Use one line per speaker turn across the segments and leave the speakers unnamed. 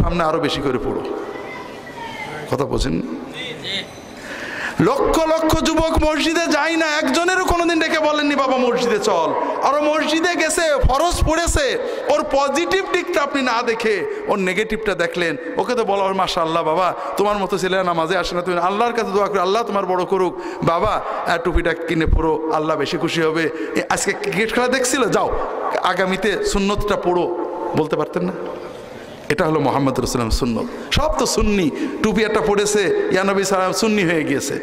সামনে আরো বেশি করে পড়ো। কথা বোঝেন? লক্ষ লক্ষ যুবক মসজিদে যায় না, একজনেরও কোনোদিন ডেকে বলেননি বাবা মসজিদে চল। আর ও মসজিদে গেছে, ফরজ পড়েছে, ওর পজিটিভ দিকটা আপনি না দেখে ওর নেগেটিভটা দেখলেন। ওকে তো বলা হয় মাশাআল্লাহ বাবা তোমার মতো ছেলে নামাজে আসে না, তুমি আল্লাহর কাছে দোয়া করো আল্লাহ তোমার বড় করুক, বাবা টুপিটা কিনে পড়ো আল্লাহ বেশি খুশি হবে, আজকে ক্রিকেট খেলা দেখছিল যাও আগামীতে সুন্নতটা পড়ো, বলতে পারতেন না? এটা হলো মুহাম্মদ রাসূলুল্লাহ সুন্নত। সব তো সুন্নি, টুপি একটা পড়েছে ইয়া নবী সাল্লাল্লাহু আলাইহি সুন্নি হয়ে গিয়েছে।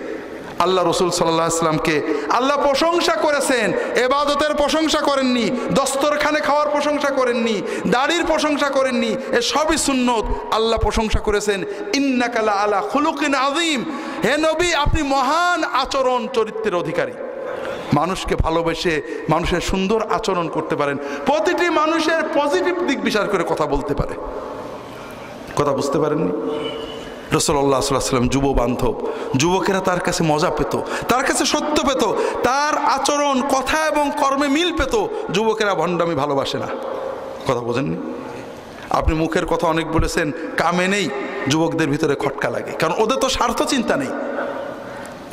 আল্লাহ রসুল সাল্লাল্লাহু আলাইহি ওয়াসাল্লামকে আল্লাহ প্রশংসা করেছেন, ইবাদতের প্রশংসা করেননি, দস্তরখানে খাওয়ার প্রশংসা করেননি, দাড়ির প্রশংসা করেননি, এ সবই সুন্নত। আল্লাহ প্রশংসা করেছেন ইন্নাকা লা আলা খুলুকিন আযীম, হে নবী আপনি মহান আচরণ চরিত্রের অধিকারী। মানুষকে ভালোবেসে মানুষের সুন্দর আচরণ করতে পারেন, প্রতিটি মানুষের পজিটিভ দিক বিচার করে কথা বলতে পারে। কথা বুঝতে পারেননি? রাসূলুল্লাহ সাল্লাল্লাহু আলাইহি ওয়াসাল্লাম যুব বান্ধব, যুবকেরা তার কাছে মজা পেত, তার কাছে সত্য পেত, তার আচরণ কথা এবং কর্মে মিল পেত। যুবকেরা ভণ্ডামি ভালোবাসে না। কথা বোঝেননি? আপনি মুখের কথা অনেক বলেছেন, কামে নেই, যুবকদের ভিতরে খটকা লাগে, কারণ ওদের তো স্বার্থ চিন্তা নেই,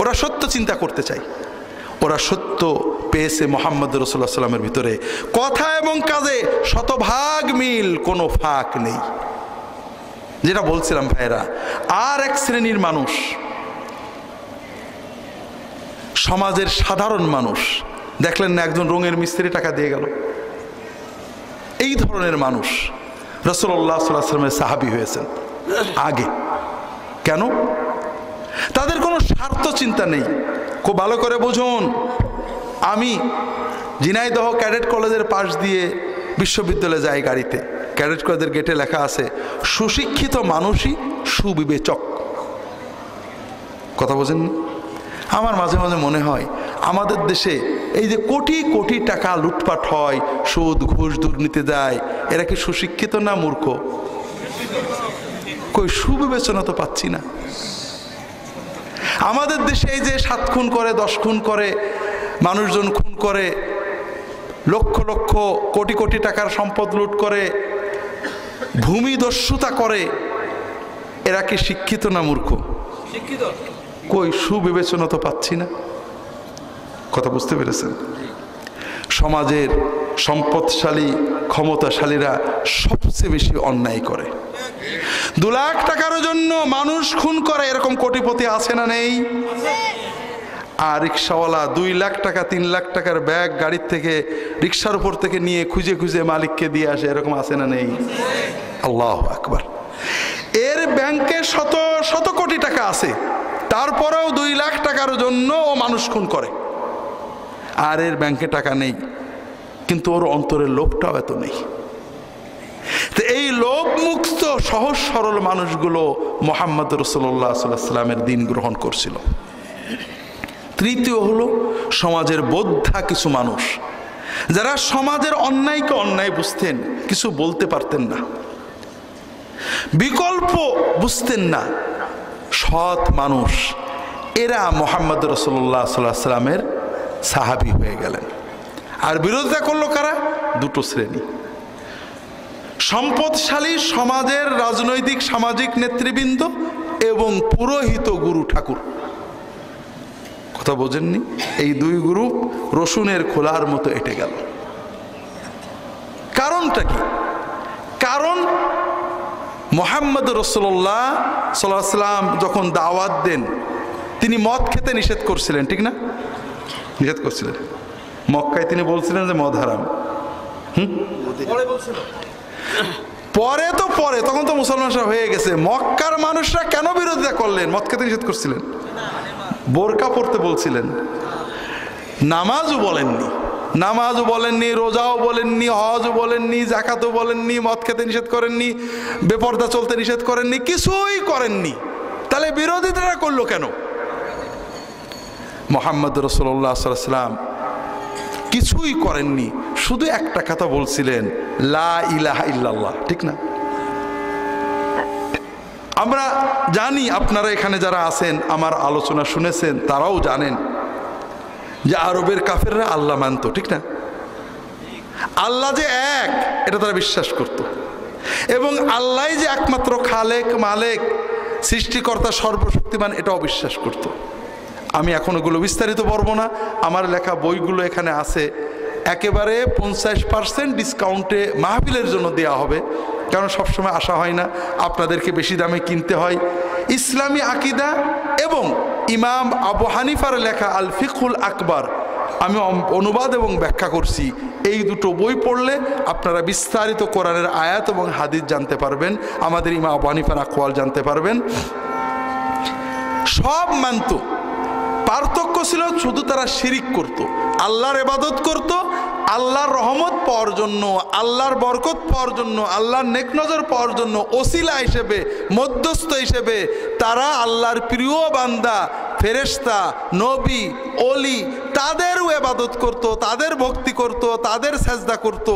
ওরা সত্য চিন্তা করতে চায়। ওরা সত্য পেয়েছে মুহাম্মদ রাসূলুল্লাহ সাল্লাল্লাহু আলাইহি ওয়াসাল্লামের ভিতরে, কথা এবং কাজে শতভাগ মিল, কোনো ফাঁক নেই। যেটা বলছিলাম ভাইরা, আর এক শ্রেণীর মানুষ, সমাজের সাধারণ মানুষ, দেখলেন না একজন রঙের মিস্ত্রি টাকা দিয়ে গেল, এই ধরনের মানুষ রাসূলুল্লাহ সাল্লাল্লাহু আলাইহি ওয়াসাল্লামের সাহাবী হয়েছেন আগে। কেন? তাদের কোনো স্বার্থ চিন্তা নেই। খুব ভালো করে বুঝুন, আমি ঝিনাইদহ ক্যাডেট কলেজের পাশ দিয়ে বিশ্ববিদ্যালয়ে যাই গাড়িতে, ক্যাডেট কলেজের গেটে লেখা আছে সুশিক্ষিত মানুষই সুবিবেচক। কথা বোঝেন? আমার মাঝে মাঝে মনে হয় আমাদের দেশে এই যে কোটি কোটি টাকা লুটপাট হয়, সুদ ঘুষ দুর্নীতি যায়, এরা কি সুশিক্ষিত না মূর্খ? কই সুবিবেচনা তো পাচ্ছি না। আমাদের দেশে এই যে 7 খুন করে 10 খুন করে, মানুষজন খুন করে, লক্ষ লক্ষ কোটি কোটি টাকার সম্পদ লুট করে, ভূমিদস্যুতা করে, এরা কি শিক্ষিত না মূর্খ? শিক্ষিত। কই সুবিবেচনা তো পাচ্ছি না। কথা বুঝতে পেরেছেন? সমাজের সম্পদশালী ক্ষমতাশালীরা সবচেয়ে বেশি অন্যায় করে। 2 লাখ টাকার জন্য মানুষ খুন করে, এরকম কোটিপতি আছে না নেই? আর রিক্সাওয়ালা 2 লাখ টাকা 3 লাখ টাকার ব্যাগ গাড়ির থেকে রিক্সার উপর থেকে নিয়ে খুঁজে খুঁজে মালিককে দিয়ে আসে, এরকম আছে না নেই? আল্লাহু আকবার। এর ব্যাংকে শত শত কোটি টাকা আছে, তারপরেও 2 লাখ টাকার জন্য ও মানুষ খুন করে। আর এর ব্যাংকে টাকা নেই, কিন্তু ওর অন্তরের লোভটাও এত নেই। তো এই লোভ মুক্ত সহজ সরল মানুষগুলো মুহাম্মদ রাসূলুল্লাহ সাল্লাল্লাহু আলাইহি ওয়াসাল্লামের দ্বীন গ্রহণ করছিল। তৃতীয় হলো সমাজের বোদ্ধা কিছু মানুষ, যারা সমাজের অন্যায়কে অন্যায় বুঝতেন, কিছু বলতে পারতেন না, বিকল্প বুঝতেন না, সৎ মানুষ। এরা মুহাম্মদ রাসূলুল্লাহ সাল্লাল্লাহু আলাইহি ওয়াসাল্লামের সাহাবী হয়ে গেলেন। আর বিরোধিতা করলো কারা? 2টো শ্রেণী। সম্পদশালী সমাজের রাজনৈতিক সামাজিক নেতৃবৃন্দ এবং পুরোহিত গুরু ঠাকুর। কথা বোঝেননি? এই 2 গ্রুপ রসুনের খোলার মতো এঁটে গেল। কারণটা কি? কারণ মুহাম্মদ রাসূলুল্লাহ সাল্লাল্লাহু আলাইহি ওয়াসাল্লাম যখন দাওয়াত দেন, তিনি মদ খেতে নিষেধ করছিলেন, ঠিক না? নিষেধ করছিলেন। মক্কায় তিনি বলছিলেন যে মদ হারাম। পরে তো পরে, তখন তো মুসলমানরা হয়ে গেছে। মক্কার মানুষরা কেন বিরোধিতা করলেন? মদ খেতে নিষেধ করছিলেন, বোরকা পড়তে বলছিলেন, নামাজও বলেননি, নামাজও বলেননি, রোজাও বলেননি, হজও বলেননি, যাকাতও বলেননি, মদ খেতে নিষেধ করেননি, বেপরদা চলতে নিষেধ করেননি, কিছুই করেননি। তাহলে বিরোধিতাটা করলো কেন? মুহাম্মদ রাসূলুল্লাহ সাল্লাল্লাহু আলাইহি ওয়াসাল্লাম কিছুই করেননি, শুধু একটা কথা বলছিলেন, লা ইলাহা ইল্লাল্লাহ, ঠিক না? আমরা জানি, আপনারা এখানে যারা আছেন আমার আলোচনা শুনেছেন, তারাও জানেন যে আরবের কাফেররা আল্লাহ মানত, ঠিক না? আল্লাহ যে এক, এটা তারা বিশ্বাস করত। এবং আল্লাহ যে একমাত্র খালেক, মালেক, সৃষ্টিকর্তা, সর্বশক্তিমান, এটাও বিশ্বাস করত। আমি এখন ওগুলো বিস্তারিত পড়ব না, আমার লেখা বইগুলো এখানে আছে। একেবারে 50% ডিসকাউন্টে মাহফিলের জন্য দেওয়া হবে, কারণ সবসময় আসা হয় না, আপনাদেরকে বেশি দামে কিনতে হয়। ইসলামী আকিদা এবং ইমাম আবু হানিফার লেখা আল ফিকহুল আকবার আমি অনুবাদ এবং ব্যাখ্যা করছি। এই দুটো বই পড়লে আপনারা বিস্তারিত কোরআনের আয়াত এবং হাদিস জানতে পারবেন, আমাদের ইমাম আবু হানিফার আকওয়াল জানতে পারবেন। সব মানত, পার্থক্য ছিল শুধু তারা শিরিক করত, আল্লাহর ইবাদত করত আল্লাহর রহমত পাওয়ার জন্য, আল্লাহর বরকত পাওয়ার জন্য, আল্লাহর নেক নজর পাওয়ার জন্য, ওসিলা হিসেবে, মধ্যস্থ হিসেবে তারা আল্লাহর প্রিয় বান্দা, ফেরেশতা, নবী, অলি, তাদেরও ইবাদত করত, তাদের ভক্তি করত, তাদের সেজদা করত।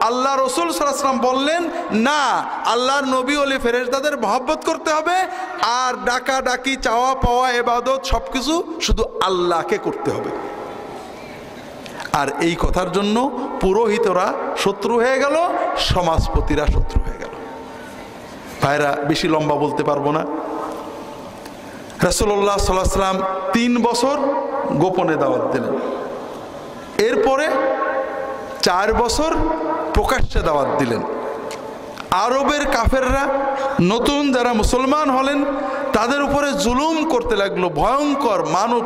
আল্লাহ রসুল সাল্লাল্লাহু আলাইহি ওয়াসাল্লাম বললেন, না, আল্লাহর নবী, অলি, ফেরেশতাদের মহব্বত করতে হবে, আর ডাকা ডাকি, চাওয়া পাওয়া, ইবাদত সবকিছু শুধু আল্লাহকে করতে হবে। আর এই কথার জন্য পুরোহিতরা শত্রু হয়ে গেল, সমাজপতিরা শত্রু হয়ে গেল। ভাইরা, বেশি লম্বা বলতে পারবো না। রাসূলুল্লাহ সাল্লাল্লাহু আলাইহি ওয়াসাল্লাম 3 বছর গোপনে দাওয়াত দিলেন, এরপরে 4 বছর প্রকাশ্যে দাওয়াত দিলেন। আরবের কাফেররা, নতুন যারা মুসলমান হলেন, তাদের উপরে জুলুম করতে লাগলো, ভয়ঙ্কর মানব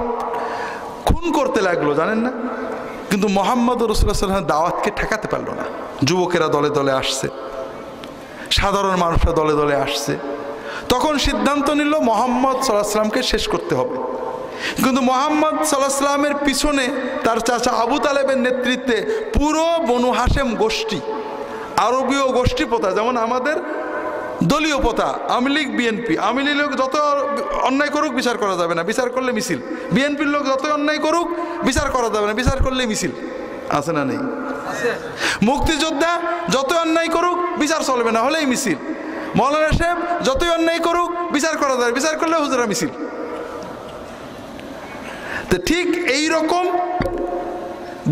খুন করতে লাগলো, জানেন না? কিন্তু মুহাম্মদ রাসূলুল্লাহ সাল্লাল্লাহু আলাইহি ওয়াসাল্লাম দাওয়াতকে ঠেকাতে পারল না। যুবকেরা দলে দলে আসছে, সাধারণ মানুষরা দলে দলে আসছে। তখন সিদ্ধান্ত নিল মুহাম্মদ সাল্লাল্লাহু আলাইহি ওয়াসাল্লামকে শেষ করতে হবে। কিন্তু মুহাম্মদ সাল্লাল্লাহু আলাইহি ওয়াসাল্লামের পিছনে তার চাচা আবু তালেবের নেতৃত্বে পুরো বনু হাশেম গোষ্ঠী, আরবীয় গোষ্ঠী প্রথা, যেমন আমাদের দলীয় প্রথা, আওয়ামী লীগ, বিএনপি। আওয়ামী লীগ লোক যত অন্যায় করুক বিচার করা যাবে না, বিচার করলে মিছিল। বিএনপির লোক যত অন্যায় করুক বিচার করা যাবে না, বিচার করলে মিছিল। আছে না নেই? মুক্তিযোদ্ধা যত অন্যায় করুক বিচার চলবে না, হলেই মিছিল। মৌলানা সাহেব যতই অন্যায় করুক বিচার করা যাবে, বিচার করলে হুজুরা মিছিল। তো ঠিক এই রকম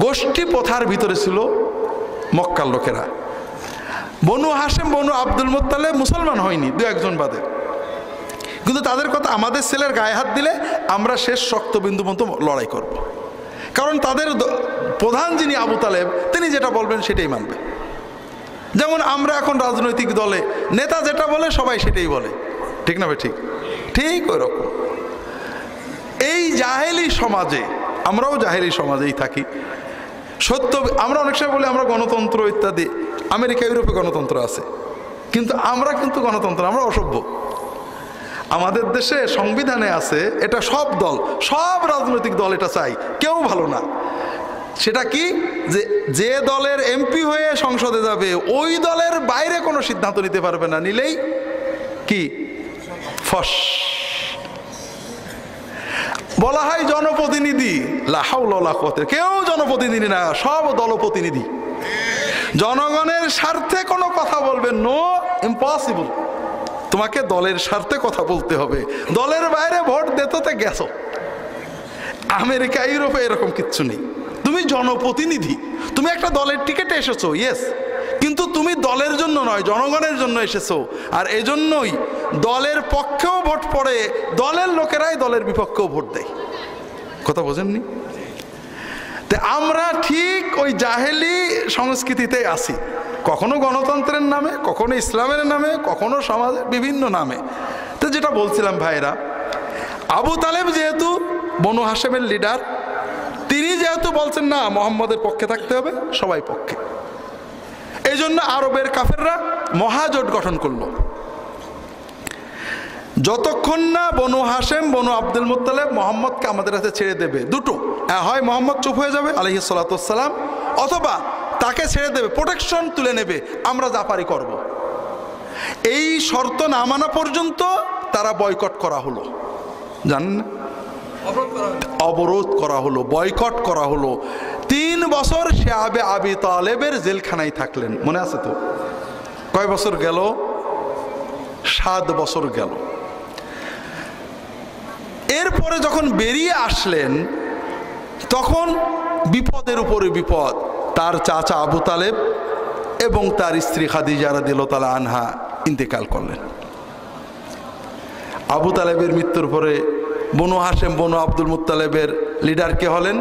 গোষ্ঠী প্রথার ভিতরে ছিল মক্কার লোকেরা। বনু হাশেম, বনু আব্দুল মুত্তালিব মুসলমান হয়নি, 2-1 জন বাদে। কিন্তু তাদের কথা, আমাদের ছেলের গায়ে হাত দিলে আমরা শেষ রক্তবিন্দু পর্যন্ত লড়াই করব। কারণ তাদের প্রধান যিনি আবু তালেব, তিনি যেটা বলবেন সেটাই মানবে। যেমন আমরা এখন রাজনৈতিক দলে নেতা যেটা বলে সবাই সেটাই বলে, ঠিক না ভাই? ঠিক ঠিক ওই রকম। এই জাহেলি সমাজে, আমরাও জাহেলি সমাজেই থাকি। সত্য, আমরা অনেক সময় বলি আমরা গণতন্ত্র ইত্যাদি, আমেরিকা, ইউরোপে গণতন্ত্র আছে, কিন্তু আমরা কিন্তু গণতন্ত্র, আমরা অসভ্য। আমাদের দেশে সংবিধানে আছে, এটা সব দল, সব রাজনৈতিক দল এটা চাই, কেউ ভালো না। সেটা কি, যে দলের এমপি হয়ে সংসদে যাবে ওই দলের বাইরে কোনো সিদ্ধান্ত নিতে পারবে না, নিলেই কি ফস। বলা হয় জনপ্রতিনিধি, লা হাওলা ওয়ালা কুওয়াতা, কেউ জনপ্রতিনিধি না, সব দলপ্রতিনিধি। জনগণের স্বার্থে কোনো কথা বলবে, নো, ইম্পসিবল। তোমাকে দলের স্বার্থে কথা বলতে হবে, দলের বাইরে ভোট দিতে গেছো। আমেরিকা, ইউরোপে এরকম কিচ্ছু নেই। তুমি জনপ্রতিনিধি, তুমি একটা দলের টিকেটে এসেছো, ইয়েস, কিন্তু তুমি দলের জন্য নয়, জনগণের জন্য এসেছো। আর এজন্যই দলের পক্ষেও ভোট পড়ে, দলের লোকেরাই দলের বিপক্ষেও ভোট দেয়। কথা বোঝেননি? তে আমরা ঠিক ওই জাহেলি সংস্কৃতিতে আছি, কখনো গণতন্ত্রের নামে, কখনো ইসলামের নামে, কখনো সমাজের বিভিন্ন নামে। তো যেটা বলছিলাম ভাইরা, আবু তালেব যেহেতু বনু হাশেমের লিডার, তিনি যেহেতু বলছেন না মুহাম্মদের পক্ষে থাকতে হবে, সবাই পক্ষে। এই জন্য আরবের কাফেররা মহাজোট গঠন করলো। যতক্ষণ না বনু হাশেম, বনু আব্দুল মুত্তালিব মুহাম্মদকে আমাদের কাছে ছেড়ে দেবে, দুটো, হয় মুহাম্মদ চুপ হয়ে যাবে আলাইহিস সালাতু ওয়াস সালাম, অথবা তাকে ছেড়ে দেবে, প্রোটেকশন তুলে নেবে, আমরা যা পারি করব। এই শর্ত না মানা পর্যন্ত তারা বয়কট করা হলো, জানেন না? অবরোধ করা হলো, বয়কট করা হলো। 3 বছর শাবে আবি তালেবের জেলখানায় থাকলেন, মনে আছে তো? কয় বছর গেল? 7 বছর গেল। এরপরে যখন বেরিয়ে আসলেন, তখন বিপদের উপরে বিপদ। তার চাচা আবু তালেব এবং তার স্ত্রী খাদিজা রাদিয়াল্লাহু তাআলা আনহা ইন্তেকাল করলেন। আবু তালেবের মৃত্যুর পরে বনু হাশেম বনু আব্দুল মুত্তালেবের লিডার কে হলেন?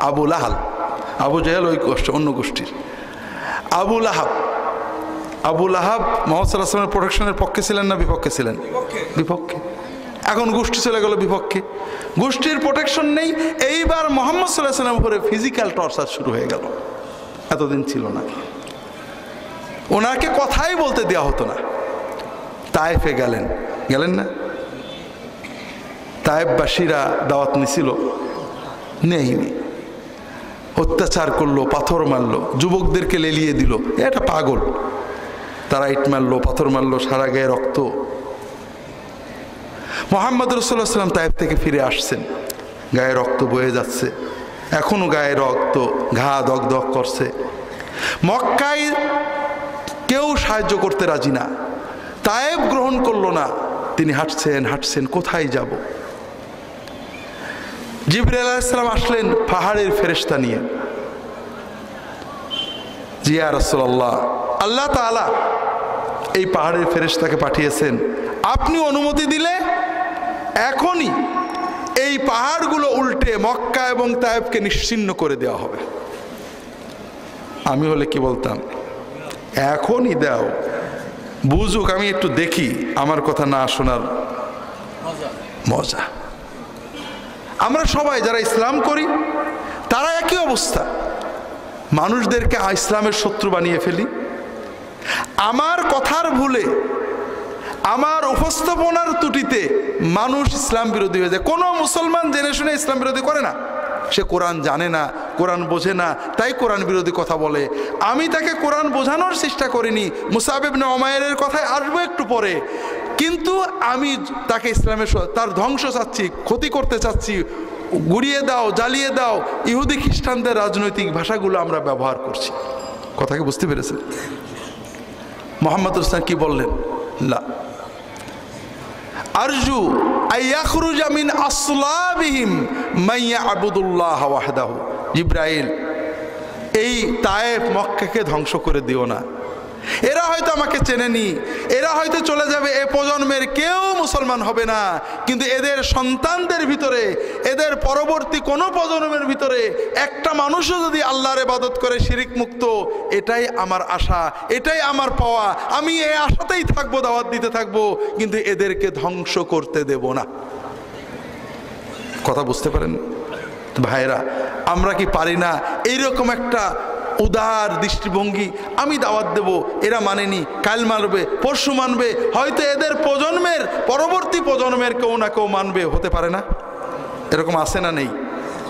আবু লাহাব। আবু জেহেল ওই অন্য গোষ্ঠীর। আবু লাহাব মুহাম্মদ সাল্লাল্লাহু আলাইহি ওয়াসাল্লামের প্রোটেকশনের পক্ষে ছিলেন না বিপক্ষে ছিলেন? বিপক্ষে। এখন গোষ্ঠী চলে গেল বিপক্ষে, গোষ্ঠীর প্রোটেকশন নেই। এইবার মুহাম্মদ সাল্লাল্লাহু আলাইহি ওয়াসাল্লামের উপরে ফিজিক্যাল টর্চার শুরু হয়ে গেল। এতদিন ছিল না, ওনাকে কথাই বলতে দেওয়া হতো না। তায়েফে গেলেন না? তায়েফবাসীরা দাওয়াত নিছিল, নেয়নি, অত্যাচার করলো, পাথর মারলো, যুবকদেরকে লেলিয়ে দিল। এটা পাগল, তারা ইট মারলো, পাথর মারলো, সারা গায়ে রক্ত। মুহাম্মদ রাসূলুল্লাহ সাল্লাল্লাহু আলাইহি ওয়াসাল্লাম তায়েফ থেকে ফিরে আসছেন, গায়ে রক্ত বয়ে যাচ্ছে, এখনো গায়ে রক্ত, ঘা দগদগ করছে। মক্কায় কেউ সাহায্য করতে রাজি না, তায়েফ গ্রহণ করলো না। তিনি হাঁটছেন, কোথায় যাব? জিবরাইল আলাইহিস সালাম আসলেন পাহাড়ের ফেরেশতা নিয়ে। জি ইয়া রাসূলুল্লাহ, আল্লাহ তাআলা এই পাহাড়ের ফেরেশতাকে পাঠিয়েছেন, আপনি অনুমতি দিলে এখনই এই পাহাড়গুলো উল্টে মক্কা এবং তায়েফকে নিশ্চিহ্ন করে দেওয়া হবে। আমি হলে কি বলতাম? এখনই দাও, বুঝুক, আমি একটু দেখি আমার কথা না শোনার মজা। আমরা সবাই যারা ইসলাম করি তারা একই অবস্থা, মানুষদেরকে ইসলামের শত্রু বানিয়ে ফেলি। আমার কথার ভুলে, আমার উপস্থাপনার ত্রুটিতে মানুষ ইসলাম বিরোধী হয়ে যায়। কোনো মুসলমান জেনে শুনে ইসলাম বিরোধী করে না, সে কোরআন জানে না, কোরআন বোঝে না, তাই কোরআন বিরোধী কথা বলে। আমি তাকে কোরআন বোঝানোর চেষ্টা করিনি, মুসাব ইবনে উমাইরের কথায় আসবো একটু পরে, কিন্তু আমি তাকে ইসলামের তার ধ্বংস চাচ্ছি, ক্ষতি করতে চাচ্ছি, গুড়িয়ে দাও, জ্বালিয়ে দাও, ইহুদি খ্রিস্টানদের রাজনৈতিক ভাষাগুলো আমরা ব্যবহার করছি। কথাকে বুঝতে পেরেছেন? মুহাম্মদ রাসূলুল্লাহ কি বললেন? লা আরজু আইয়াখরুজা মিন আসলাবিহিম মান ইয়াবুদুল্লাহ ওয়াহদাহু। জিবরাইল, এই তায়েফ মক্কাকে ধ্বংস করে দিও না। এরা হয়তো আমাকে চেনেনি, এরা হয়তো চলে যাবে, এ প্রজন্মের কেউ মুসলমান হবে না, কিন্তু এদের সন্তানদের ভিতরে, এদের পরবর্তী কোনো প্রজন্মের ভিতরে একটা মানুষও যদি আল্লাহর ইবাদত করে শিরিক মুক্ত, এটাই আমার আশা, এটাই আমার পাওয়া। আমি এই আশাতেই থাকবো, দাওয়াত দিতে থাকবো, কিন্তু এদেরকে ধ্বংস করতে দেব না। কথা বুঝতে পারেন ভাইরা? আমরা কি পারি না এইরকম একটা উদার দৃষ্টিভঙ্গি? আমি দাওয়াত দেব, এরা মানেনি, কাল মানবে, পরশু মানবে, হয়তো এদের প্রজন্মের পরবর্তী প্রজন্মের কেউ না কেউ মানবে, হতে পারে না? এরকম আছে না নেই?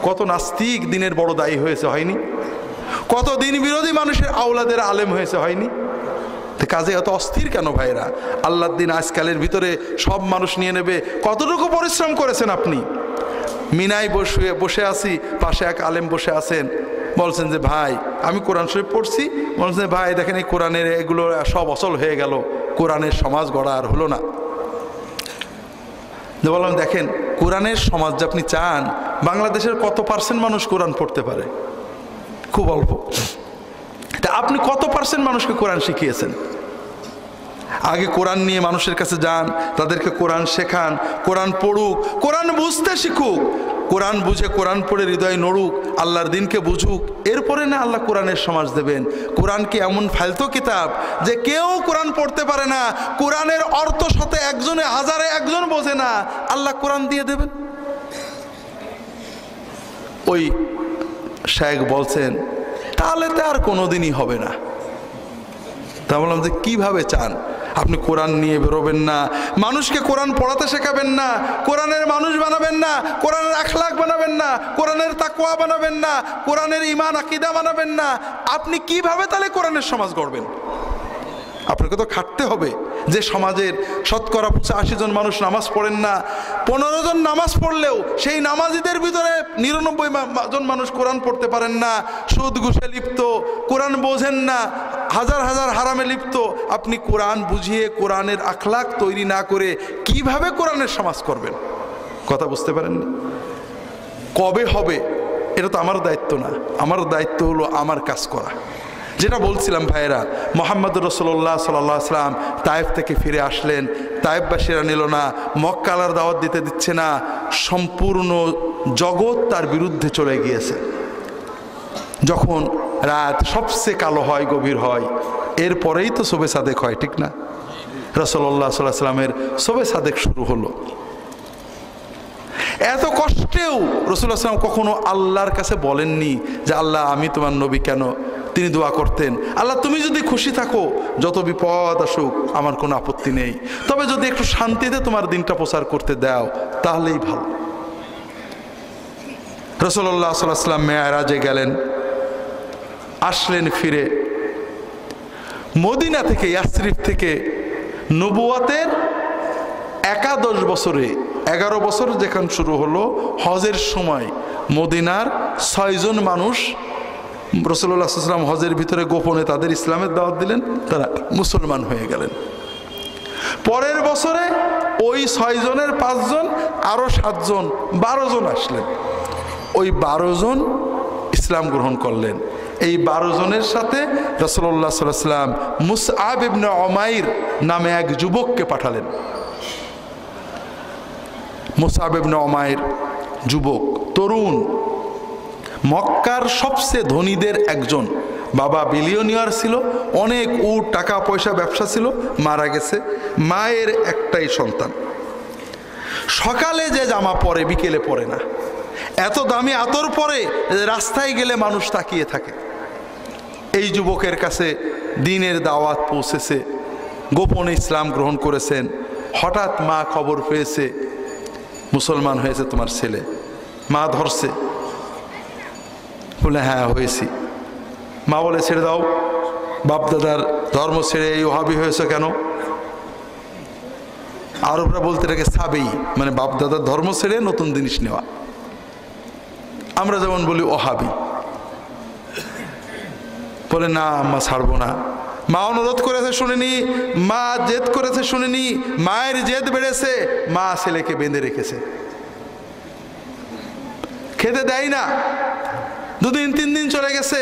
কত নাস্তিক দিনের বড় দায়ী হয়েছে, হয়নি? কত দিন বিরোধী মানুষের আওলাদের আলেম হয়েছে, হয়নি? কাজে এত অস্থির কেন ভাইরা? আল্লাহর দিন আজকালের ভিতরে সব মানুষ নিয়ে নেবে। কতটুকু পরিশ্রম করেছেন আপনি? মিনায় বসে আছি, পাশে এক আলেম বসে আছেন, বলছেন যে ভাই আমি কোরআন শরীফ পড়ছি, বলছেন যে ভাই দেখেন এই কোরআনের এগুলো সব অচল হয়ে গেল, কোরআনের সমাজ গড়া আর হলো না। বললাম দেখেন, কোরআনের সমাজ যে আপনি চান, বাংলাদেশের কত পার্সেন্ট মানুষ কোরআন পড়তে পারে? খুব অল্প। তা আপনি কত পার্সেন্ট মানুষকে কোরআন শিখিয়েছেন? আগে কোরআন নিয়ে মানুষের কাছে যান, তাদেরকে কোরআন শেখান, কোরআন পড়ুক, কোরআন বুঝতে শিখুক, কোরআন বুঝে কোরআন পড়ে হৃদয় নড়ুক, আল্লাহর দিনকে বুঝুক, এরপরে না আল্লাহ কোরআনের সমাজ দেবেন। কোরআন কি এমন ফালতু কিতাব যে কেউ কোরআন পড়তে পারে না, কোরআনের অর্থ সাথে একজনে হাজারে একজন বোঝে না, আল্লাহ কোরআন দিয়ে দেবেন? ওই শায়েখ বলছেন তাহলে তো আর কোনোদিনই হবে না। তা বললাম যে কিভাবে চান? আপনি কোরআন নিয়ে বেরোবেন না, মানুষকে কোরআন পড়াতে শেখাবেন না, কোরআনের মানুষ বানাবেন না, কোরআনের আখলাক বানাবেন না, কোরআনের তাকওয়া বানাবেন না, কোরআনের ঈমান আকীদা বানাবেন না, আপনি কিভাবে তাহলে কোরআনের সমাজ গড়বেন? আপনাকে তো খাটতে হবে। যে সমাজের শতকরা 85 জন মানুষ নামাজ পড়েন না, 15 জন নামাজ পড়লেও সেই নামাজিদের ভিতরে 99 জন মানুষ কোরআন পড়তে পারেন না, সুদ ঘুষে লিপ্ত, কোরআন বোঝেন না, হাজার হাজার হারামে লিপ্ত। আপনি কোরআন বুঝিয়ে কোরআনের আখলাক তৈরি না করে কিভাবে কোরআনের সমাজ করবেন? কথা বুঝতে পারেননি? কবে হবে এটা তো আমার দায়িত্ব না, আমার দায়িত্ব হলো আমার কাজ করা। যেটা বলছিলাম ভাইয়েরা, মোহাম্মদ রাসূলুল্লাহ সাল্লাল্লাহু আলাইহি ওয়াসাল্লাম তায়েফ থেকে ফিরে আসলেন, তায়েফবাসীরা নিল না, মক্কালার দাওয়াত দিচ্ছে না, সম্পূর্ণ জগৎ তার বিরুদ্ধে চলে গিয়েছে। যখন রাত সবচেয়ে কালো হয়, গভীর হয়, এরপরেই তো শবে সাদেক হয়, ঠিক না? রাসূলুল্লাহ সাল্লাল্লাহু আলাইহি ওয়াসাল্লামের শবে সাদেক শুরু হলো। এত কষ্টেও রাসূলুল্লাহ সাল্লাল্লাহু আলাইহি ওয়াসাল্লাম কখনো আল্লাহর কাছে বলেননি যে আল্লাহ আমি তোমার নবী কেন। তিনি দোয়া করতেন, আল্লাহ তুমি যদি খুশি থাকো যত বিপদ আসুক আমার কোনো আপত্তি নেই, তবে যদি একটু শান্তিতে তোমার দিনটা প্রচার করতে দাও তাহলেই ভালো। রাসূলুল্লাহ সাল্লাল্লাহু আলাইহি ওয়াসাল্লাম মেরাজে গেলেন, আসলেন ফিরে মদিনা থেকে, ইয়াসরিফ থেকে নবুয়তের 11 বছরে 11 বছর যেখান শুরু হলো, হজের সময় মদিনার 6 জন মানুষ রাসূলুল্লাহ সাল্লাল্লাহু আলাইহি ওয়াসাল্লাম হজের ভিতরে গোপনে তাদের ইসলামের দাওয়াত দিলেন, তারা মুসলমান হয়ে গেলেন। পরের বছরে ওই 6 জনের 5 জন, আরো 7 জন, 12 জন আসলেন। ওই 12 জন ইসলাম গ্রহণ করলেন। এই 12 জনের সাথে রাসূলুল্লাহ সাল্লাল্লাহু আলাইহি ওয়াসাল্লাম মুসআব ইবনে উমাইর নামে এক যুবককে পাঠালেন। মুসআব ইবনে উমাইর যুবক, তরুণ, মক্কার সবচেয়ে ধনীদের একজন, বাবা বিলিয়নিয়ার ছিল, অনেক উট টাকা পয়সা ব্যবসা ছিল, মারা গেছে, মায়ের একটাই সন্তান। সকালে যে জামা পরে বিকেলে পরে না, এত দামি আতর পরে রাস্তায় গেলে মানুষ তাকিয়ে থাকে। এই যুবকের কাছে দ্বীনের দাওয়াত পৌঁছেছে, গোপনে ইসলাম গ্রহণ করেছেন। হঠাৎ মা খবর পেয়েছে মুসলমান হয়েছে তোমার ছেলে। মা ধরছে, বলে হ্যাঁ হয়েছি। মা বলে ছেড়ে দাও, বাপদাদার ধর্ম ছেড়ে এই ওহাবি হয়েছে কেন? আরবরা বলতে এটাকে সাবেই, মানে বাপদাদার ধর্ম ছেড়ে নতুন জিনিস নেওয়া। আমরা যেমন বলি ওহাবি। বলে না আম্মা ছাড়বো না। মা অনুরোধ করেছে শুনিনি, মা জেদ করেছে শুনিনি, মায়ের জেদ বেড়েছে, মা ছেলেকে বেঁধে রেখেছে, খেতে দেয় না। 2 দিন 3 দিন চলে গেছে,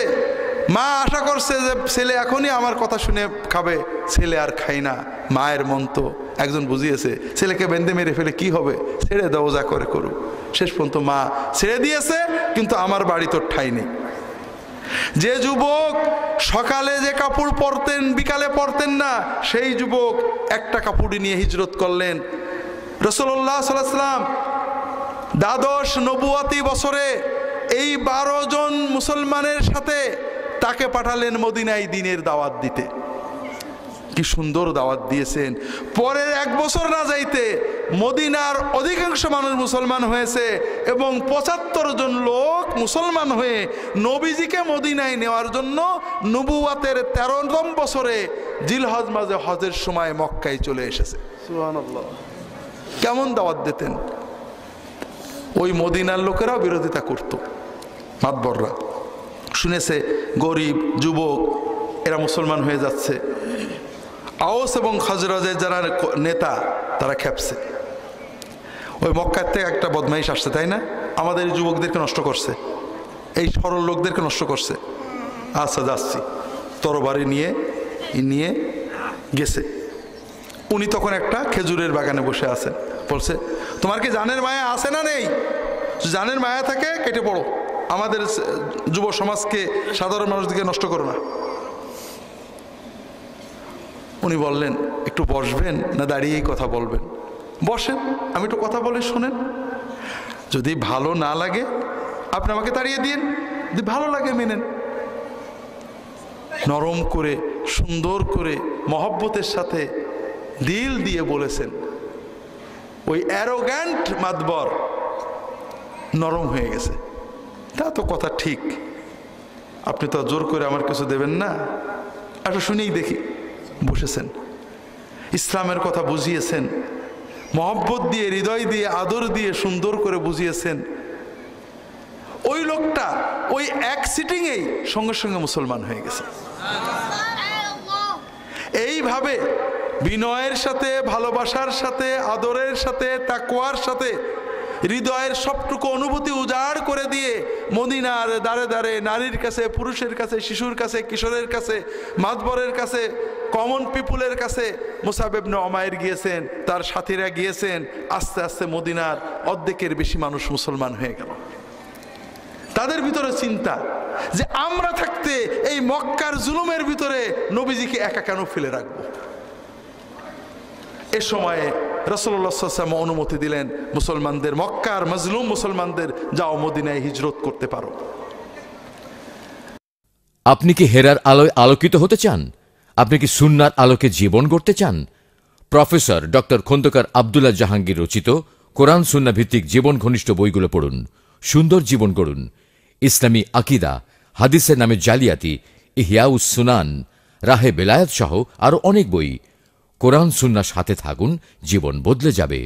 মা আশা করছে যে ছেলে এখনই আমার কথা শুনে খাবে, ছেলে আর খাই না। মায়ের মন তো একজন বুঝিয়েছে, ছেলেকে বেঁধে মেরে ফেলে কি হবে, ছেড়ে দাও যা করে করুক। শেষ পর্যন্ত মা ছেড়ে দিয়েছে, কিন্তু আমার বাড়ি তোর ঠাঁই নেই। যে যুবক সকালে যে কাপড় পরতেন বিকালে পরতেন না, সেই যুবক একটা কাপড়ই নিয়ে হিজরত করলেন। রাসূলুল্লাহ সাল্লাল্লাহু আলাইহি ওয়াসাল্লাম দ্বাদশ নবুয়তি বছরে এই 12 জন মুসলমানের সাথে তাকে পাঠালেন মদিনায় দ্বীনের দাওয়াত দিতে। কি সুন্দর দাওয়াত দিয়েছেন। পরের 1 বছর না যাইতে মদিনার অধিকাংশ মানুষ মুসলমান হয়েছে এবং 75 জন লোক মুসলমান হয়ে নবীজিকে মদিনায় নেওয়ার জন্য নবুয়তের 13ম বছরে জিলহজ মাসে হজের সময় মক্কায় চলে এসেছে। সুবহানাল্লাহ। কেমন দাওয়াত দিতেন! ওই মদিনার লোকেরাও বিরোধিতা করত। মাতবররা শুনেছে গরিব যুবক এরা মুসলমান হয়ে যাচ্ছে। আওস এবং খাজরাজের যারা নেতা তারা খেপছে, ওই মক্কার থেকে একটা বদমাইশ আসছে, তাই না? আমাদের যুবকদেরকে নষ্ট করছে, এই সরল লোকদেরকে নষ্ট করছে। আচ্ছা যাচ্ছি, তরবারি নিয়ে গেছে। উনি তখন একটা খেজুরের বাগানে বসে আছেন। বলছে তোমার কি জানের মায়া আছে না নেই? জানের মায়া থাকে কেটে পড়ো, আমাদের যুব সমাজকে সাধারণ মানুষদেরকে নষ্ট করো না। উনি বললেন একটু বসবেন না দাঁড়িয়েই কথা বলবেন? বসেন, আমি একটু কথা বলে শোনেন, যদি ভালো না লাগে আপনি আমাকে তাড়িয়ে দিন, যদি ভালো লাগে মেনেন। নরম করে সুন্দর করে মহব্বতের সাথে দিল দিয়ে বলেছেন। ওই অ্যারোগ্যান্ট মাতবর নরম হয়ে গেছে। তা তো কথা ঠিক, আপনি তো জোর করে আমার কিছু দেবেন না, একটু শুনেই দেখি। বসেছেন, ইসলামের কথা বুঝিয়েছেন, মহব্বত দিয়ে হৃদয় দিয়ে আদর দিয়ে সুন্দর করে বুঝিয়েছেন। ওই লোকটা ওই এক সিটিংয়েই সঙ্গে সঙ্গে মুসলমান হয়ে গেছে। এইভাবে বিনয়ের সাথে, ভালোবাসার সাথে, আদরের সাথে, তাকওয়ার সাথে হৃদয়ের সবটুকু অনুভূতি উজাড় করে দিয়ে মদিনার দাঁড়ে দাঁড়ে নারীর কাছে, পুরুষের কাছে, শিশুর কাছে, কিশোরের কাছে, মাতবরের কাছে, কমন পিপুলের কাছে মুসাব ইবনে উমাইর গিয়েছেন, তার সাথীরা গিয়েছেন। আস্তে আস্তে মদিনার অর্ধেকের বেশি মানুষ মুসলমান হয়ে গেল। তাদের ভিতরে চিন্তা যে আমরা থাকতে এই মক্কার জুলুমের ভিতরে নবীজিকে একা কেন ফেলে রাখবো। এ সময়ে রাসূলুল্লাহ সাল্লাল্লাহু আলাইহি ওয়াসাল্লাম অনুমতি দিলেন মুসলমানদের, মক্কার মজলুম মুসলমানদের, যাও মদিনায় হিজরত করতে পারো।
আপনি কি হেরার আলোয় আলোকিত হতে চান? আপনি কি সুন্নার আলোকে জীবন গড়তে চান? প্রফেসর ডক্টর খন্দকার আব্দুল্লাহ জাহাঙ্গীর রচিত কোরআন সুন্না ভিত্তিক জীবন ঘনিষ্ঠ বইগুলো পড়ুন, সুন্দর জীবন গড়ুন। ইসলামী আকিদা, হাদিসের নামে জালিয়াতি, ইহয়াউস সুনান, রাহে বেলায়েত সহ আরো অনেক বই। কোরআন সুন্নার সাথে থাকুন, জীবন বদলে যাবে।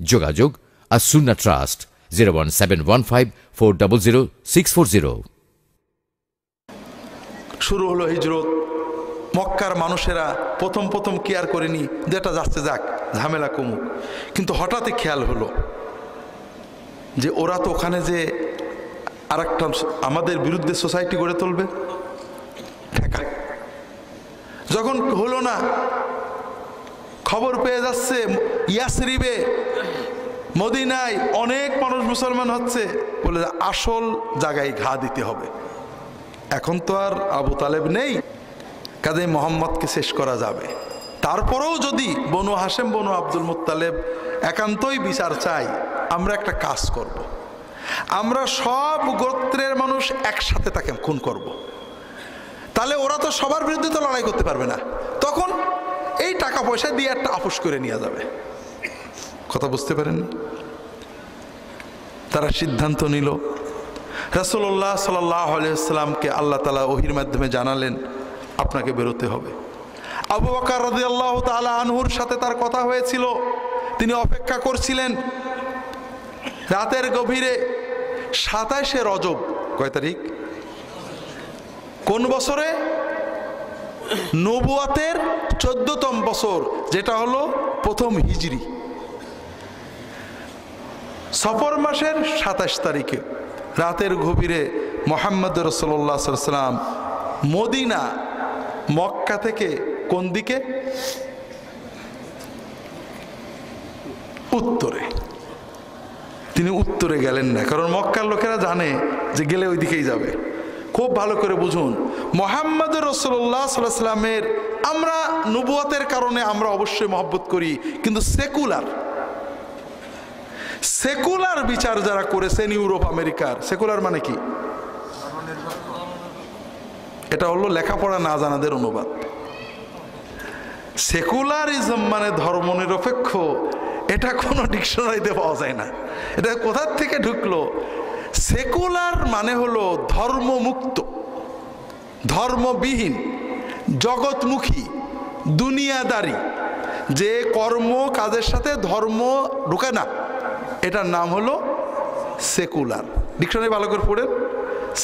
যোগাযোগ as-Sunnah Trust 01715400640।
শুরু হলো হিজরত। মক্কার মানুষেরা প্রথম কেয়ার করেনি, যেটা যাচ্ছে যাক, ঝামেলা কমুক। কিন্তু হঠাৎই খেয়াল হলো যে ওরা তো ওখানে যে আরেকটা আমাদের বিরুদ্ধে সোসাইটি গড়ে তুলবে। যখন হলো না, খবর পেয়ে যাচ্ছে ইয়াসরিবে, মদিনায় অনেক মানুষ মুসলমান হচ্ছে, বলে আসল জায়গায় ঘা দিতে হবে। এখন তো আর আবু তালেব নেই, কাজে মোহাম্মদকে শেষ করা যাবে। তারপরেও যদি বনু হাশেম, বনু আব্দুল মুত্তালেব একান্তই বিচার চাই, আমরা একটা কাজ করব। আমরা সব গোত্রের মানুষ একসাথে তাকে খুন করব। তাহলে ওরা তো সবার বিরুদ্ধে তো লড়াই করতে পারবে না, তখন এই টাকা পয়সা দিয়ে একটা আপোষ করে নিয়ে যাবে। কথা বুঝতে পারেন? তারা সিদ্ধান্ত নিল। রাসূলুল্লাহ সাল্লাল্লাহু আলাইহি ওয়াসাল্লামকে আল্লাহ তাআলা ওহীর মাধ্যমে জানালেন, আপনাকে বেরোতে হবে। আবু বকর রাদিয়াল্লাহু তাআলা আনহুর সাথে তার কথা হয়েছিল, তিনি অপেক্ষা করছিলেন। রাতের গভীরে 27শে রজব, কয় তারিখ? কোন বছরে? নবুয়াতের 14তম বছর, যেটা হলো প্রথম হিজরি। সফর মাসের 27 তারিখে রাতের গভীরে মুহাম্মদ রাসূলুল্লাহ সাল্লাল্লাহু আলাইহি ওয়াসাল্লাম মদিনা, মক্কা থেকে কোন দিকে? উত্তরে। তিনি উত্তরে গেলেন না, কারণ মক্কার লোকেরা জানে যে গেলে ওই দিকেই যাবে। খুব ভালো করে বুঝুন, মুহাম্মদ রাসূলুল্লাহ সাল্লাল্লাহু আলাইহি ওয়াসাল্লামের আমরা নবুয়তের কারণে আমরা অবশ্যই মহব্বত করি, কিন্তু সেকুলার বিচার যারা করেছেন ইউরোপ আমেরিকার, সেকুলার মানে কি? এটা হলো লেখাপড়া না জানাদের অনুবাদ। সেকুলারিজম মানে ধর্মনিরপেক্ষ, এটা কোনো ডিকশনারিতে পাওয়া যায় না। এটা কোথার থেকে ঢুকলো? সেকুলার মানে হলো ধর্মমুক্ত, ধর্মবিহীন, জগৎমুখী, দুনিয়াদারি, যে কর্ম কাজের সাথে ধর্ম ঢুকে না, এটার নাম হলো সেকুলার। ডিকশনারি ভালো করে পড়েন।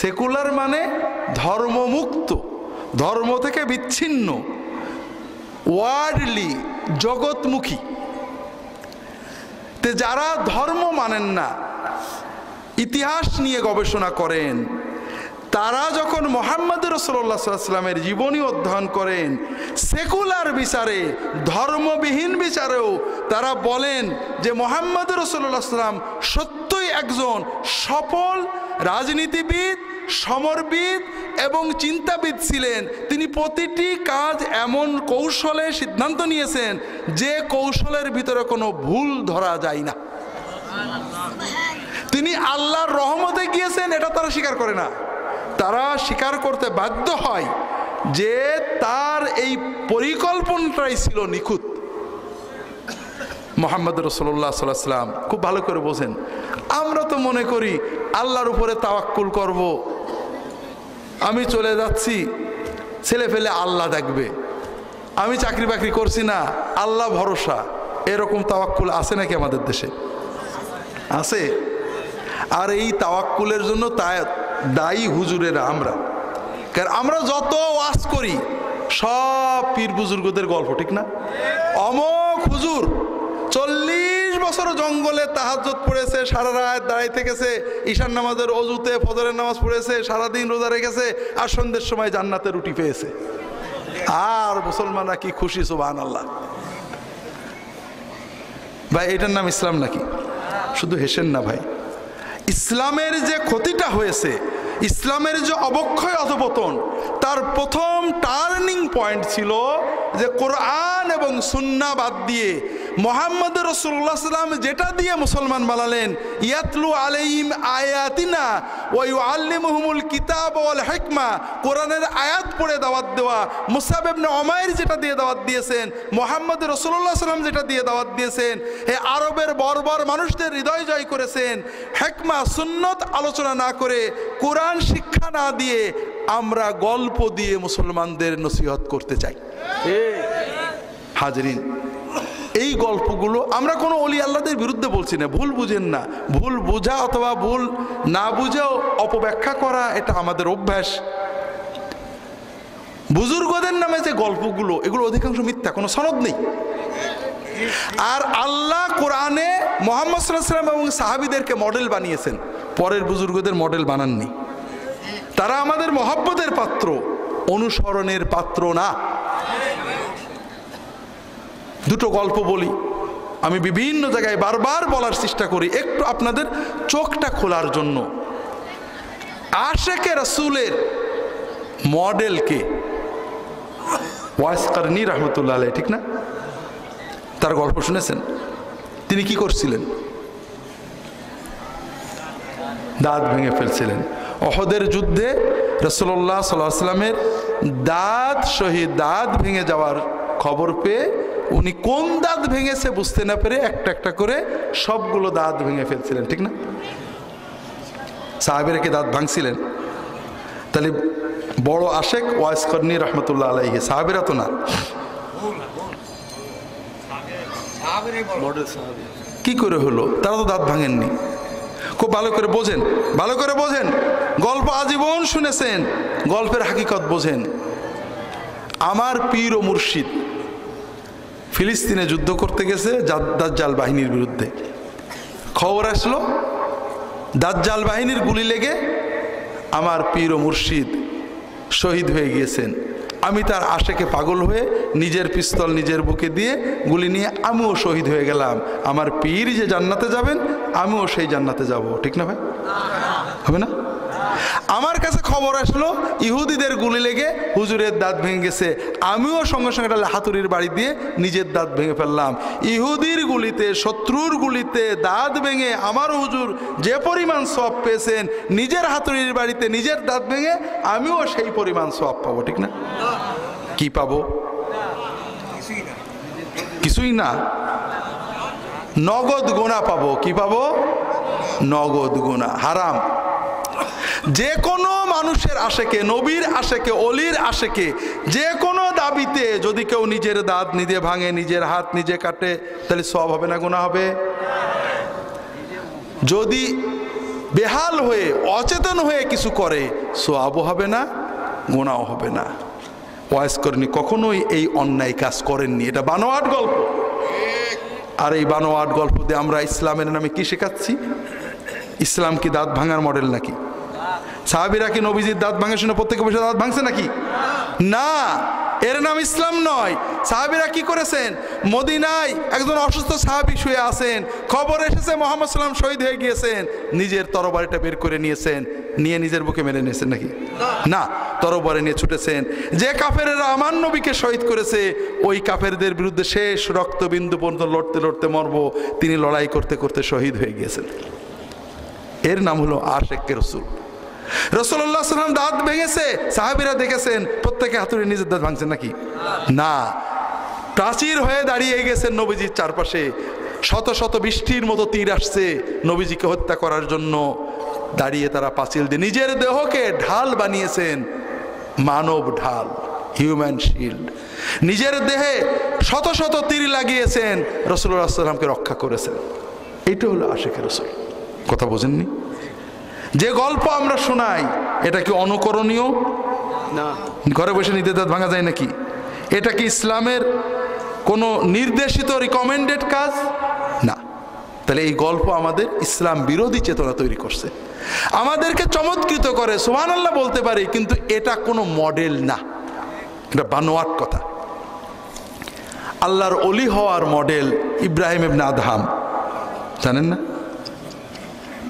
সেকুলার মানে ধর্মমুক্ত, ধর্ম থেকে বিচ্ছিন্ন, ওয়ার্ল্ডলি, জগৎমুখী। তে যারা ধর্ম মানেন না, ইতিহাস নিয়ে গবেষণা করেন, তারা যখন মুহাম্মদ রাসূলুল্লাহ সাল্লাল্লাহু আলাইহি ওয়াসাল্লামের জীবনী অধ্যয়ন করেন, সেকুলার বিচারে, ধর্মবিহীন বিচারেও তারা বলেন যে মুহাম্মদ রাসূলুল্লাহ সাল্লাল্লাহু আলাইহি ওয়াসাল্লাম সত্যই একজন সফল রাজনীতিবিদ, সমরবিদ এবং চিন্তাবিদ ছিলেন। তিনি প্রতিটি কাজ এমন কৌশলে সিদ্ধান্ত নিয়েছেন যে কৌশলের ভিতরে কোনো ভুল ধরা যায় না। তিনি আল্লাহর রহমতে গিয়েছেন, এটা তারা স্বীকার করে না। তারা স্বীকার করতে বাধ্য হয় যে তার এই পরিকল্পনাটাই ছিল নিখুঁত। মুহাম্মদ রাসূলুল্লাহ সাল্লাল্লাহু আলাইহি ওয়াসাল্লাম খুব ভালো করে বোঝেন। আমরা তো মনে করি আল্লাহর উপরে তাওয়াক্কুল করব, আমি চলে যাচ্ছি, ছেলে ফেলে আল্লাহ দেখবে, আমি চাকরি বাকরি করছি না, আল্লাহ ভরসা। এরকম তাওয়াক্কুল আছে নাকি আমাদের দেশে? আছে। আর এই তাওয়াক্কুলের জন্য দায়ী হুজুরেরা আমরা। কারণ আমরা যত ওয়াজ করি সব পীর বুজুর্গদের গল্প, ঠিক না? অমক হুজুর 40 বছর জঙ্গলে তাহাজ্জুদ পড়েছে, সারা রাত দাঁড়াইতে গেছে, ঈশান নামাজের অজুতে ফজরের নামাজ পড়েছে, সারাদিন রোজা রেখেছে, আর সন্ধ্যের সময় জান্নাতে রুটি পেয়েছে। আর মুসলমানরা কি খুশি, সুবহানাল্লাহ। ভাই এটার নাম ইসলাম নাকি? শুধু হেসেন না ভাই, ইসলামের যে ক্ষতিটা হয়েছে, ইসলামের যে অবক্ষয় অধপতন, তার প্রথম টার্নিং পয়েন্ট ছিল যে কোরআন এবং সুন্নাহ বাদ দিয়ে মুহাম্মদ রাসূলুল্লাহ সাল্লাল্লাহু আলাইহি ওয়াসাল্লাম যেটা দিয়ে মুসলমান বানালেন, ইয়াতলু আলাইহিম আয়াতিনা ওয়া ইউআল্লিমুহুমুল কিতাব ওয়াল হিকমা, কোরআনের আয়াত পড়ে দাওয়াত দেওয়া। মুসআব ইবনে উমাইর যেটা দিয়ে দাওয়াত দিয়েছেন, মুহাম্মদ রাসূলুল্লাহ সাল্লাল্লাহু আলাইহি ওয়াসাল্লাম যেটা দিয়ে দাওয়াত দিয়েছেন, হে আরবের বর্বর মানুষদের হৃদয় জয় করেছেন। হিকমা সুন্নত আলোচনা না করে, কোরআন শিক্ষা না দিয়ে আমরা গল্প দিয়ে মুসলমানদের নসিহত করতে চাই। হাজরিন, এই গল্পগুলো আমরা কোনো ওলি আল্লাহদের বিরুদ্ধে বলছি না, ভুল বুঝেন না। ভুল বোঝা অথবা ভুল না বুঝেও অপব্যাখ্যা করা এটা আমাদের অভ্যাস। বুজুর্গদের নামে যে গল্পগুলো, এগুলো অধিকাংশ মিথ্যা, কোনো সনদ নেই। আর আল্লাহ কোরআনে মুহাম্মদ সাল্লাল্লাহু আলাইহি ওয়াসাল্লাম এবং সাহাবীদেরকে মডেল বানিয়েছেন, পরের বুজুর্গদের মডেল বানাননি। তারা আমাদের মহব্বতের পাত্র, অনুসরণের পাত্র না। দুটো গল্প বলি, আমি বিভিন্ন জায়গায় বারবার বলার চেষ্টা করি একটু আপনাদের চোখটা খোলার জন্য। আশেকে রাসূলের মডেলকে ওয়াইস কারনী রহমতুল্লাহ আলাইহি, ঠিক না? তার গল্প শুনেছেন? তিনি কি করছিলেন? দাঁত ভেঙে ফেলছিলেন। উহুদের যুদ্ধে রাসূলুল্লাহ সাল্লাল্লাহু আলাইহি ওয়াসাল্লামের দাঁত ভেঙে যাওয়ার খবর পেয়ে উনি কোন দাঁত ভেঙেছে বুঝতে না পেরে একটা একটা করে সবগুলো দাঁত ভেঙে ফেলছিলেন, ঠিক না? সাহাবীরা কি দাঁত ভাঙছিলেন? তাহলে বড় আশেক ওয়াইস কারনী রহমতুল্লাহ আলাইহি, সাহাবীরা তো না। কি করে হলো? তারা তো দাঁত ভাঙেননি। খুব ভালো করে বোঝেন, ভালো করে বোঝেন। গল্প আজীবন শুনেছেন, গল্পের হাকিকত বোঝেন। আমার পীর ও মুর্শিদ ফিলিস্তিনে যুদ্ধ করতে গেছে দাজ্জাল বাহিনীর বিরুদ্ধে। খবর আসলো দাজ্জাল বাহিনীর গুলি লেগে আমার পীর ও মুর্শিদ শহীদ হয়ে গিয়েছেন। আমি তার আশেকে পাগল হয়ে নিজের পিস্তল নিজের বুকে দিয়ে গুলি নিয়ে আমিও শহীদ হয়ে গেলাম। আমার পীর যে জান্নাতে যাবেন, আমিও সেই জান্নাতে যাব, ঠিক না ভাই? হবে না? আমার কাছে খবর আসলো ইহুদিদের গুলি লেগে হুজুরের দাঁত ভেঙে গেছে, আমিও সঙ্গে সঙ্গে একটা হাতুড়ির বাড়ি দিয়ে নিজের দাঁত ভেঙে ফেললাম। ইহুদির গুলিতে, শত্রুর গুলিতে দাঁত ভেঙে আমার হুজুর যে পরিমাণ সওয়াব পেয়েছেন, নিজের হাতুড়ির বাড়িতে নিজের দাঁত ভেঙে আমিও সেই পরিমাণ সওয়াব পাবো, ঠিক না? কি পাবো? কিছুই না, নগদ গুনাহ পাবো। কি পাবো? নগদ গুনাহ। হারাম। যে কোনো মানুষের আশেকে, নবীর আশেকে, অলির আশেকে, যে কোনো দাবিতে যদি কেউ নিজের দাঁত নিজে ভাঙে, নিজের হাত নিজে কাটে, তাহলে সওয়াব হবে না গুনাহ হবে? যদি বেহাল হয়ে অচেতন হয়ে কিছু করে, সওয়াবও হবে না, গুনাহও হবে না। ওয়াইস করেনি, কখনোই এই অন্যায় কাজ করেননি। এটা বানোয়াট গল্প। আর এই বানোয়াট গল্প দিয়ে আমরা ইসলামের নামে কি শেখাচ্ছি? ইসলাম কি দাঁত ভাঙার মডেল নাকি? সাহাবীরা কি নবীজির দাঁত ভাঙে শুনে প্রত্যেকে বসে দাঁত ভাঙছে নাকি? না, এর নাম ইসলাম নয়। সাহাবীরা কি করেছেন? মদিনায় একজন অসুস্থ সাহাবী শুয়ে আছেন, খবর এসেছে মুহাম্মদ সাল্লাল্লাহু আলাইহি ওয়াসাল্লাম শহীদ হয়ে গিয়েছেন, নিজের তরবারিটা বের করে নিয়েছেন, নিয়ে নিজের বুকে মেরে নিয়েছেন নাকি? না, তরবারি নিয়ে ছুটেছেন। যে কাফেরেরা আমার নবীকে শহীদ করেছে, ওই কাফেরদের বিরুদ্ধে শেষ রক্তবিন্দু পর্যন্ত লড়তে লড়তে মরবো, তিনি লড়াই করতে করতে শহীদ হয়ে গিয়েছেন। এর নাম হলো আশেকে রাসূল। রাসূলুল্লাহ সাল্লাল্লাহু আলাইহি ওয়াসাল্লাম দাঁত ভেঙেছে, সাহাবীরা দেখেছেন, প্রত্যেকে হাতুড়ি নিজের দাঁত ভাঙছেন নাকি? না, প্রাচীর হয়ে দাঁড়িয়ে গেছেন নবীজির চারপাশে। শত শত বৃষ্টির মতো তীর আসছে নবীজিকে হত্যা করার জন্য। দাঁড়িয়ে তারা পাঁচিল দিয়ে নিজের দেহকে ঢাল বানিয়েছেন, মানব ঢাল, হিউম্যান শিল্ড। নিজের দেহে শত শত তীর লাগিয়েছেন, রাসূলুল্লাহ সাল্লাল্লাহু আলাইহি ওয়াসাল্লামকে রক্ষা করেছেন। এইটা হলো আশেকে রাসূল। কথা বোঝেননি? যে গল্প আমরা শোনাই, এটা কি অনুকরণীয় না? ঘরে বসে নিজের দাঁত ভাঙা যায় নাকি? এটা কি ইসলামের কোনো নির্দেশিত রিকমেন্ডেড কাজ? না। তাহলে এই গল্প আমাদের ইসলাম বিরোধী চেতনা তৈরি করছে, আমাদেরকে চমৎকৃত করে, সুবহানাল্লাহ বলতে পারি, কিন্তু এটা কোনো মডেল না, এটা বানোয়াট কথা। আল্লাহর অলি হওয়ার মডেল ইব্রাহিম ইবনে আদহাম, জানেন না?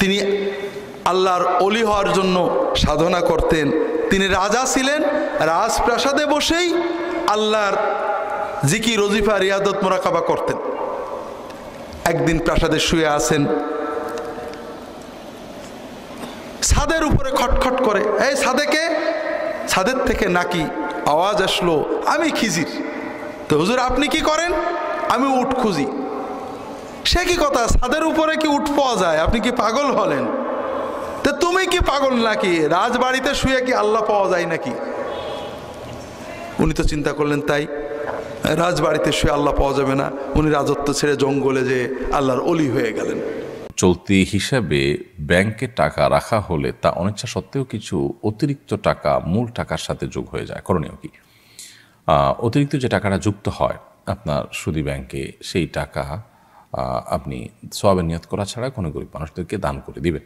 তিনি আল্লাহর অলি হওয়ার জন্য সাধনা করতেন। তিনি রাজা ছিলেন, রাজপ্রাসাদে বসেই আল্লাহর জিকির, ওজিফা, রিয়াদত, মোরাকাবা করতেন। একদিন প্রাসাদে শুয়ে আছেন, ছাদের উপরে খটখট করে, এই ছাদেকে, ছাদের থেকে নাকি আওয়াজ আসলো, আমি খিজির। তো হুজুর আপনি কি করেন? আমি উট খুঁজি। সে কি কথা, ছাদের উপরে কি উট পাওয়া যায়? আপনি কি পাগল হলেন? তো তুমি কি পাগল নাকি? রাজবাড়িতে শুয়ে কি আল্লাহ পাওয়া যায় নাকি? উনি তো চিন্তা করলেন তাই, রাজবাড়িতে শুয়ে আল্লাহ পাওয়া যাবে না। উনি রাজত্ব ছেড়ে জঙ্গলে যে আল্লাহর অলি হয়ে গেলেন।
চলতি হিসাবে ব্যাংকে টাকা রাখা হলে তা অনিচ্ছা সত্ত্বেও কিছু অতিরিক্ত টাকা মূল টাকার সাথে যোগ হয়ে যায়। করণীয় কি? অতিরিক্ত যে টাকাটা যুক্ত হয় আপনার সুদী ব্যাংকে, সেই টাকা আপনি সওয়াবের নিয়ত করা ছাড়া কোনো গরিব মানুষদেরকে দান করে দিবেন।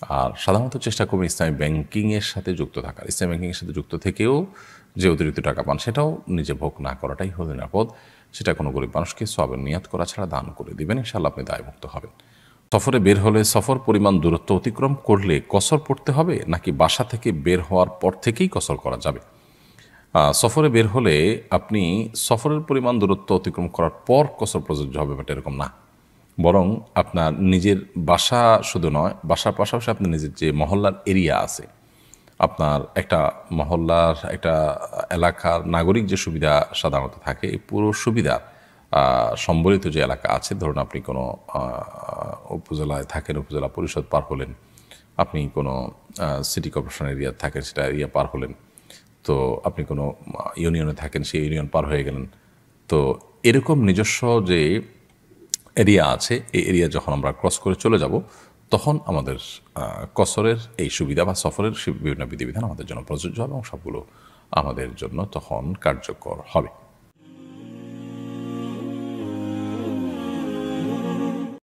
আর সাধারণত চেষ্টা করবেন ইসলামী ব্যাংকিংয়ের সাথে যুক্ত থাকার। ইসলামী ব্যাংকিংয়ের সাথে যুক্ত থেকেও যে অতিরিক্ত টাকা পান সেটাও নিজে ভোগ না করাটাই হলো নিরাপদ। সেটা কোনো গরিব মানুষকে সওয়াবের নিয়ত করা ছাড়া দান করে দিবেন, ইনশাআল্লাহ আপনি দায়মুক্ত হবেন। সফরে বের হলে সফর পরিমাণ দূরত্ব অতিক্রম করলে কসর পড়তে হবে, নাকি বাসা থেকে বের হওয়ার পর থেকেই কসর করা যাবে? সফরে বের হলে আপনি সফরের পরিমাণ দূরত্ব অতিক্রম করার পর কসর প্রযোজ্য হবে, বাট এরকম না। বরং আপনার নিজের বাসা শুধু নয়, বাসার পাশাপাশি আপনার নিজের যে মহল্লার এরিয়া আছে, আপনার একটা মহল্লার একটা এলাকার নাগরিক যে সুবিধা সাধারণত থাকে, এই পুরো সুবিধা সম্বলিত যে এলাকা আছে, ধরুন আপনি কোনো উপজেলায় থাকেন, উপজেলা পরিষদ পার হলেন, আপনি কোনো সিটি কর্পোরেশন এরিয়া থাকেন, সেটা এরিয়া পার হলেন, তো আপনি কোনো ইউনিয়নে থাকেন, সেই ইউনিয়ন পার হয়ে গেলেন। তো এরকম নিজস্ব যে এরিয়া আছে, এই এরিয়া যখন আমরা ক্রস করে চলে যাব, তখন আমাদের কসরের এই সুবিধা বা সফরের বিভিন্ন বিধিবিধান আমাদের জন্য প্রযোজ্য হবে এবং সবগুলো আমাদের জন্য তখন কার্যকর হবে।